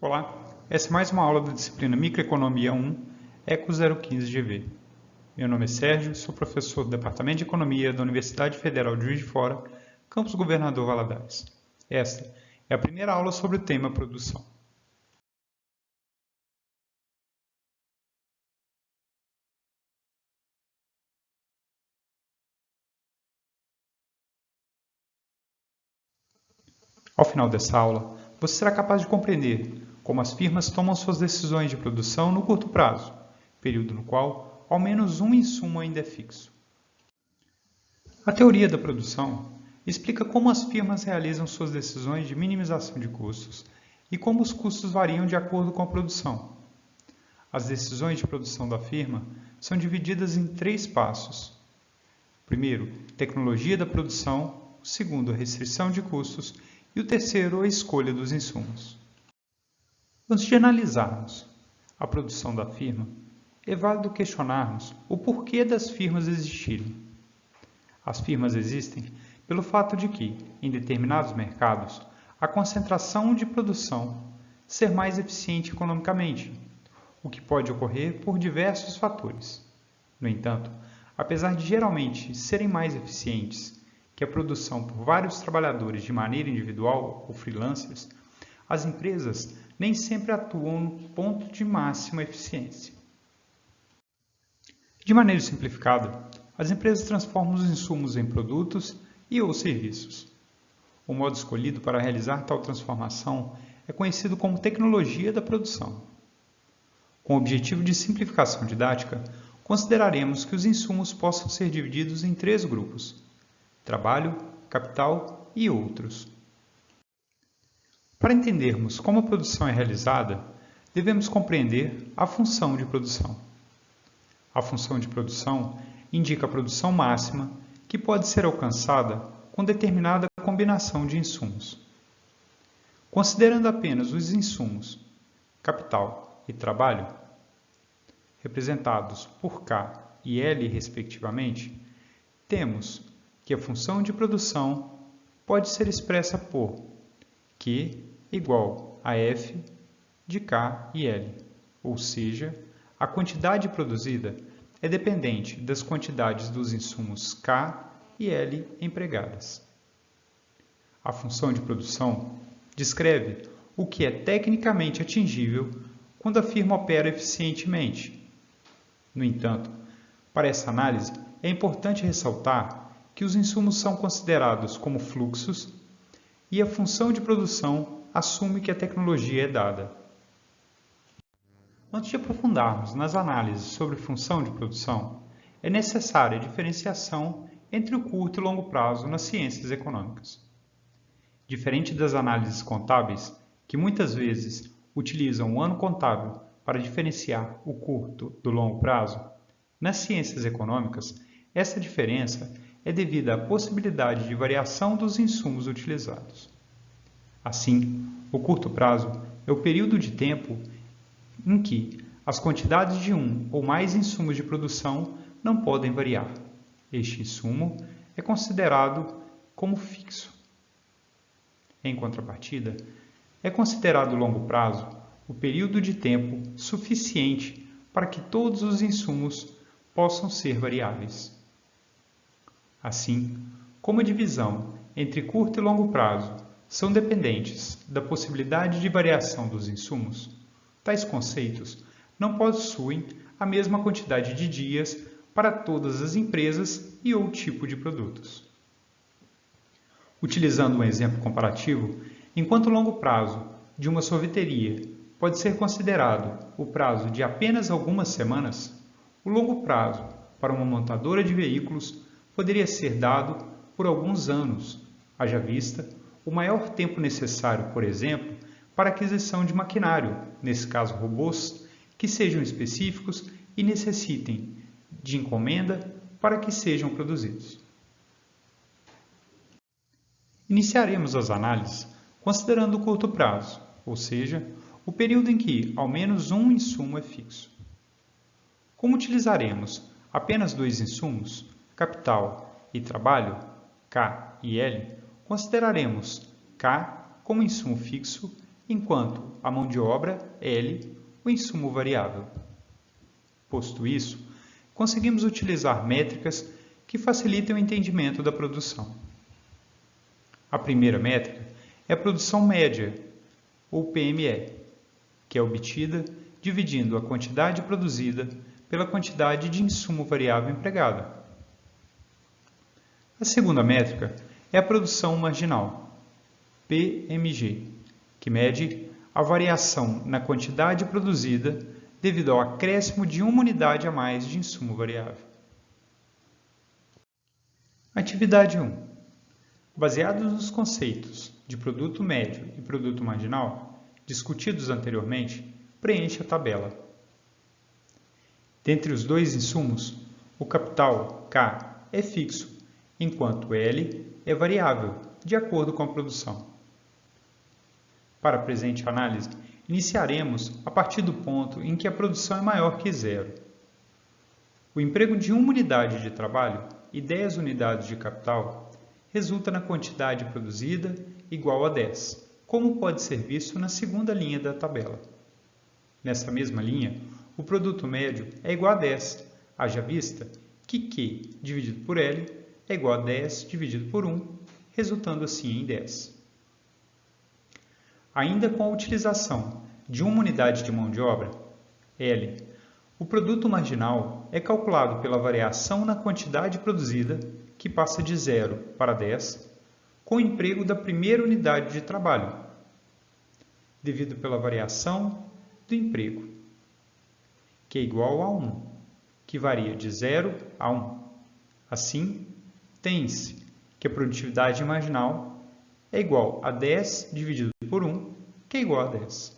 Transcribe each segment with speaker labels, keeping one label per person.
Speaker 1: Olá, essa é mais uma aula da disciplina Microeconomia 1, ECO 015 GV. Meu nome é Sérgio, sou professor do Departamento de Economia da Universidade Federal de Juiz de Fora, campus Governador Valadares. Esta é a primeira aula sobre o tema produção. Ao final dessa aula, você será capaz de compreender como as firmas tomam suas decisões de produção no curto prazo, período no qual ao menos um insumo ainda é fixo. A teoria da produção explica como as firmas realizam suas decisões de minimização de custos e como os custos variam de acordo com a produção. As decisões de produção da firma são divididas em 3 passos. Primeiro, tecnologia da produção, o segundo, a restrição de custos e o terceiro, a escolha dos insumos. Antes de analisarmos a produção da firma, é válido questionarmos o porquê das firmas existirem. As firmas existem pelo fato de que, em determinados mercados, a concentração de produção ser mais eficiente economicamente, o que pode ocorrer por diversos fatores. No entanto, apesar de geralmente serem mais eficientes que a produção por vários trabalhadores de maneira individual ou freelancers, as empresas nem sempre atuam no ponto de máxima eficiência. De maneira simplificada, as empresas transformam os insumos em produtos e ou serviços. O modo escolhido para realizar tal transformação é conhecido como tecnologia da produção. Com o objetivo de simplificação didática, consideraremos que os insumos possam ser divididos em 3 grupos: trabalho, capital e outros. Para entendermos como a produção é realizada, devemos compreender a função de produção. A função de produção indica a produção máxima que pode ser alcançada com determinada combinação de insumos. Considerando apenas os insumos, capital e trabalho, representados por K e L respectivamente, temos que a função de produção pode ser expressa por Q igual a F de K e L, ou seja, a quantidade produzida é dependente das quantidades dos insumos K e L empregadas. A função de produção descreve o que é tecnicamente atingível quando a firma opera eficientemente. No entanto, para essa análise, é importante ressaltar que os insumos são considerados como fluxos e a função de produção assume que a tecnologia é dada. Antes de aprofundarmos nas análises sobre função de produção, é necessária a diferenciação entre o curto e longo prazo nas ciências econômicas. Diferente das análises contábeis, que muitas vezes utilizam o ano contábil para diferenciar o curto do longo prazo, nas ciências econômicas, essa diferença é devida à possibilidade de variação dos insumos utilizados. Assim, o curto prazo é o período de tempo em que as quantidades de um ou mais insumos de produção não podem variar. Este insumo é considerado como fixo. Em contrapartida, é considerado longo prazo o período de tempo suficiente para que todos os insumos possam ser variáveis. Assim, como a divisão entre curto e longo prazo são dependentes da possibilidade de variação dos insumos, tais conceitos não possuem a mesma quantidade de dias para todas as empresas e ou tipo de produtos. Utilizando um exemplo comparativo, enquanto o longo prazo de uma sorveteria pode ser considerado o prazo de apenas algumas semanas, o longo prazo para uma montadora de veículos poderia ser dado por alguns anos, haja vista o maior tempo necessário, por exemplo, para a aquisição de maquinário, nesse caso robôs, que sejam específicos e necessitem de encomenda para que sejam produzidos. Iniciaremos as análises considerando o curto prazo, ou seja, o período em que ao menos um insumo é fixo. Como utilizaremos apenas 2 insumos, capital e trabalho, K e L, consideraremos K como insumo fixo enquanto a mão de obra, L, o insumo variável. Posto isso, conseguimos utilizar métricas que facilitem o entendimento da produção. A primeira métrica é a produção média, ou PME, que é obtida dividindo a quantidade produzida pela quantidade de insumo variável empregado. A segunda métrica é a produção marginal, PMG, que mede a variação na quantidade produzida devido ao acréscimo de uma unidade a mais de insumo variável. Atividade 1. Baseados nos conceitos de produto médio e produto marginal, discutidos anteriormente, preencha a tabela. Dentre os dois insumos, o capital K é fixo, enquanto L é variável, de acordo com a produção. Para a presente análise, iniciaremos a partir do ponto em que a produção é maior que zero. O emprego de uma unidade de trabalho e 10 unidades de capital resulta na quantidade produzida igual a 10, como pode ser visto na segunda linha da tabela. Nessa mesma linha, o produto médio é igual a 10, haja vista que Q dividido por L é igual a 10 dividido por 1, resultando assim em 10. Ainda com a utilização de uma unidade de mão de obra, L, o produto marginal é calculado pela variação na quantidade produzida, que passa de 0 para 10, com o emprego da primeira unidade de trabalho, devido pela variação do emprego, que é igual a 1, que varia de 0 a 1. Assim, tem-se que a produtividade marginal é igual a 10 dividido por 1, que é igual a 10.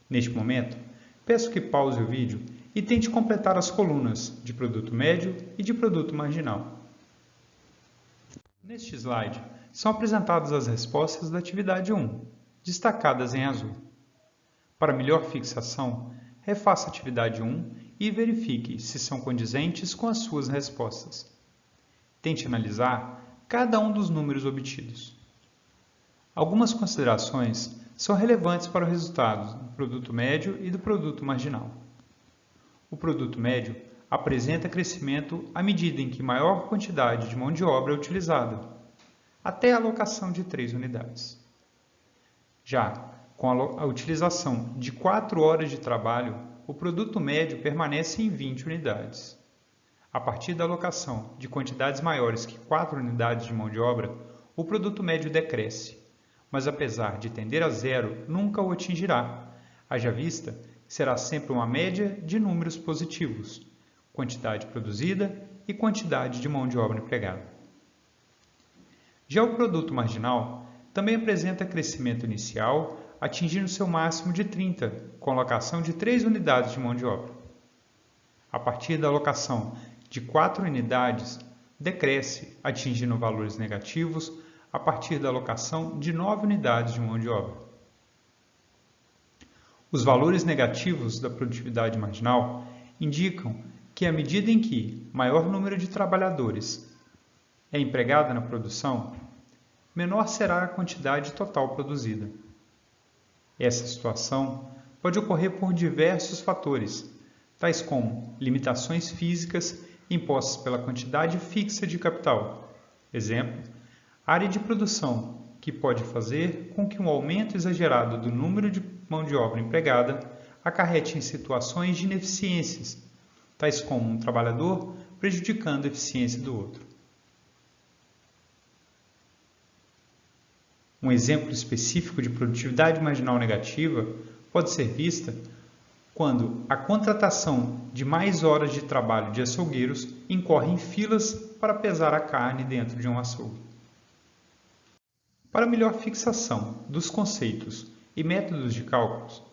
Speaker 1: Neste momento, peço que pause o vídeo e tente completar as colunas de produto médio e de produto marginal. Neste slide, são apresentadas as respostas da atividade 1, destacadas em azul. Para melhor fixação, refaça a atividade 1 e verifique se são condizentes com as suas respostas. Tente analisar cada um dos números obtidos. Algumas considerações são relevantes para o resultado do produto médio e do produto marginal. O produto médio apresenta crescimento à medida em que maior quantidade de mão de obra é utilizada, até a alocação de 3 unidades. Já com a utilização de 4 horas de trabalho, o produto médio permanece em 20 unidades. A partir da alocação de quantidades maiores que 4 unidades de mão de obra, o produto médio decresce, mas apesar de tender a zero, nunca o atingirá, haja vista que será sempre uma média de números positivos, quantidade produzida e quantidade de mão de obra empregada. Já o produto marginal também apresenta crescimento inicial, atingindo seu máximo de 30, com alocação de 3 unidades de mão de obra. A partir da alocação de 4 unidades, decresce, atingindo valores negativos, a partir da alocação de 9 unidades de mão de obra. Os valores negativos da produtividade marginal indicam que, à medida em que maior número de trabalhadores é empregado na produção, menor será a quantidade total produzida. Essa situação pode ocorrer por diversos fatores, tais como limitações físicas impostas pela quantidade fixa de capital. Exemplo, área de produção, que pode fazer com que um aumento exagerado do número de mão de obra empregada acarrete em situações de ineficiências, tais como um trabalhador prejudicando a eficiência do outro. Um exemplo específico de produtividade marginal negativa pode ser vista quando a contratação de mais horas de trabalho de açougueiros incorre em filas para pesar a carne dentro de um açougue. Para melhor fixação dos conceitos e métodos de cálculos,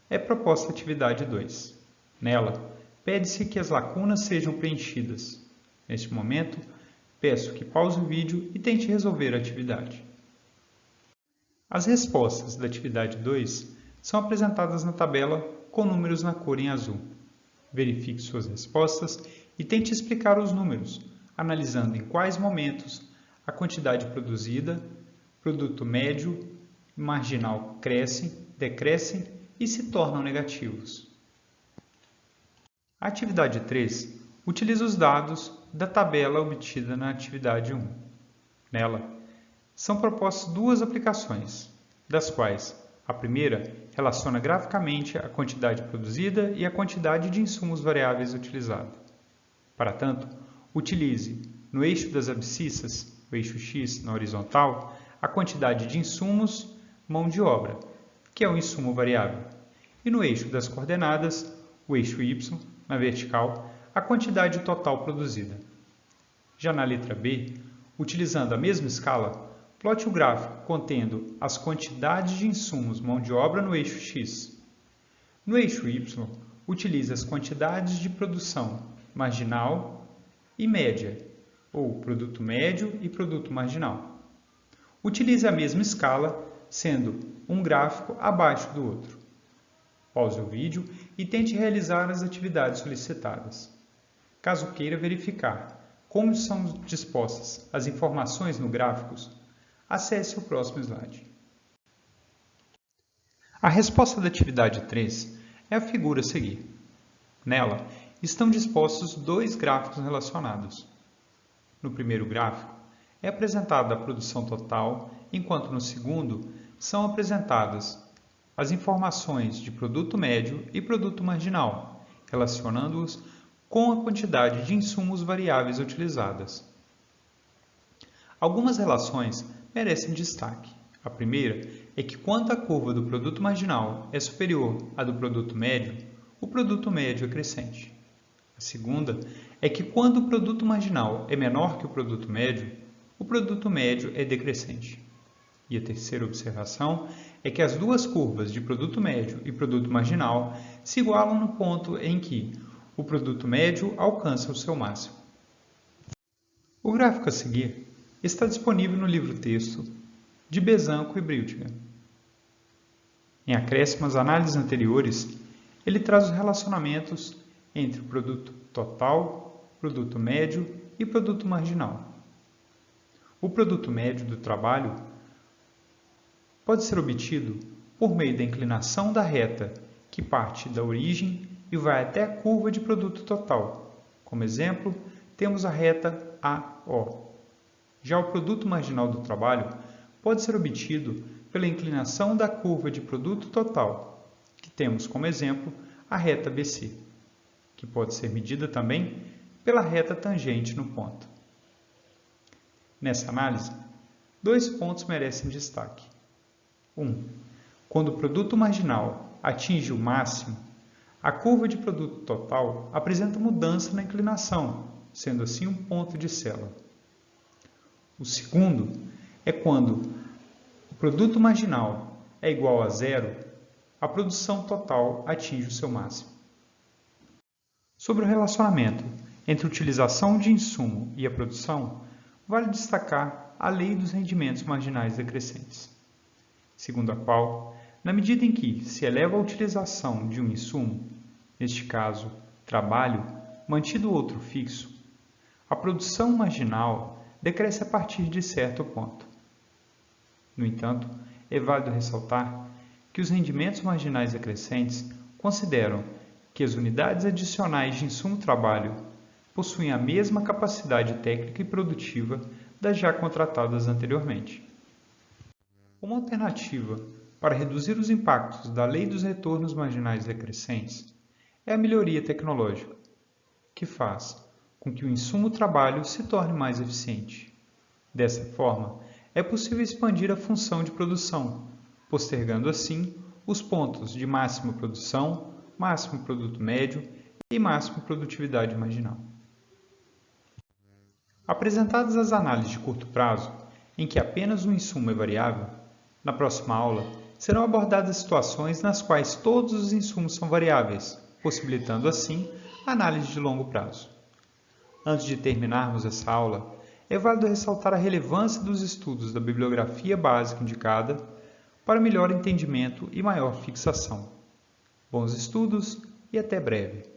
Speaker 1: é proposta a atividade 2. Nela, pede-se que as lacunas sejam preenchidas. Neste momento, peço que pause o vídeo e tente resolver a atividade. As respostas da atividade 2 são apresentadas na tabela com números na cor em azul. Verifique suas respostas e tente explicar os números, analisando em quais momentos a quantidade produzida, produto médio marginal crescem, decrescem e se tornam negativos. A atividade 3 utiliza os dados da tabela obtida na atividade 1. Nela, são propostas duas aplicações, das quais a primeira relaciona graficamente a quantidade produzida e a quantidade de insumos variáveis utilizada. Para tanto, utilize no eixo das abscissas, o eixo X na horizontal, a quantidade de insumos, mão de obra, que é o insumo variável, e no eixo das coordenadas, o eixo Y, na vertical, a quantidade total produzida. Já na letra B, utilizando a mesma escala, plote o gráfico contendo as quantidades de insumos mão de obra no eixo X. No eixo Y, utilize as quantidades de produção marginal e média, ou produto médio e produto marginal. Utilize a mesma escala, sendo um gráfico abaixo do outro. Pause o vídeo e tente realizar as atividades solicitadas. Caso queira verificar como são dispostas as informações no gráficos, acesse o próximo slide. A resposta da atividade 3 é a figura a seguir. Nela, estão dispostos dois gráficos relacionados. No primeiro gráfico, é apresentada a produção total, enquanto no segundo são apresentadas as informações de produto médio e produto marginal, relacionando-os com a quantidade de insumos variáveis utilizadas. Algumas relações merecem destaque. A primeira é que quando a curva do produto marginal é superior à do produto médio, o produto médio é crescente. A segunda é que quando o produto marginal é menor que o produto médio é decrescente. E a terceira observação é que as duas curvas de produto médio e produto marginal se igualam no ponto em que o produto médio alcança o seu máximo. O gráfico a seguir está disponível no livro-texto de Besanco e Briltiger. Em acréscimo às análises anteriores, ele traz os relacionamentos entre o produto total, produto médio e produto marginal. O produto médio do trabalho pode ser obtido por meio da inclinação da reta que parte da origem e vai até a curva de produto total. Como exemplo, temos a reta AO. Já o produto marginal do trabalho pode ser obtido pela inclinação da curva de produto total, que temos como exemplo a reta BC, que pode ser medida também pela reta tangente no ponto. Nessa análise, dois pontos merecem destaque. 1. Quando o produto marginal atinge o máximo, a curva de produto total apresenta mudança na inclinação, sendo assim um ponto de sela. O segundo é quando o produto marginal é igual a zero, a produção total atinge o seu máximo. Sobre o relacionamento entre a utilização de insumo e a produção, vale destacar a lei dos rendimentos marginais decrescentes, segundo a qual, na medida em que se eleva a utilização de um insumo, neste caso, trabalho, mantido outro fixo, a produção marginal decresce a partir de certo ponto. No entanto, é válido ressaltar que os rendimentos marginais decrescentes consideram que as unidades adicionais de insumo-trabalho possuem a mesma capacidade técnica e produtiva das já contratadas anteriormente. Uma alternativa para reduzir os impactos da lei dos retornos marginais decrescentes é a melhoria tecnológica, que faz com que o insumo-trabalho se torne mais eficiente. Dessa forma, é possível expandir a função de produção, postergando assim os pontos de máxima produção, máximo produto médio e máxima produtividade marginal. Apresentadas as análises de curto prazo, em que apenas um insumo é variável, na próxima aula serão abordadas situações nas quais todos os insumos são variáveis, possibilitando assim a análise de longo prazo. Antes de terminarmos essa aula, é válido ressaltar a relevância dos estudos da bibliografia básica indicada para melhor entendimento e maior fixação. Bons estudos e até breve!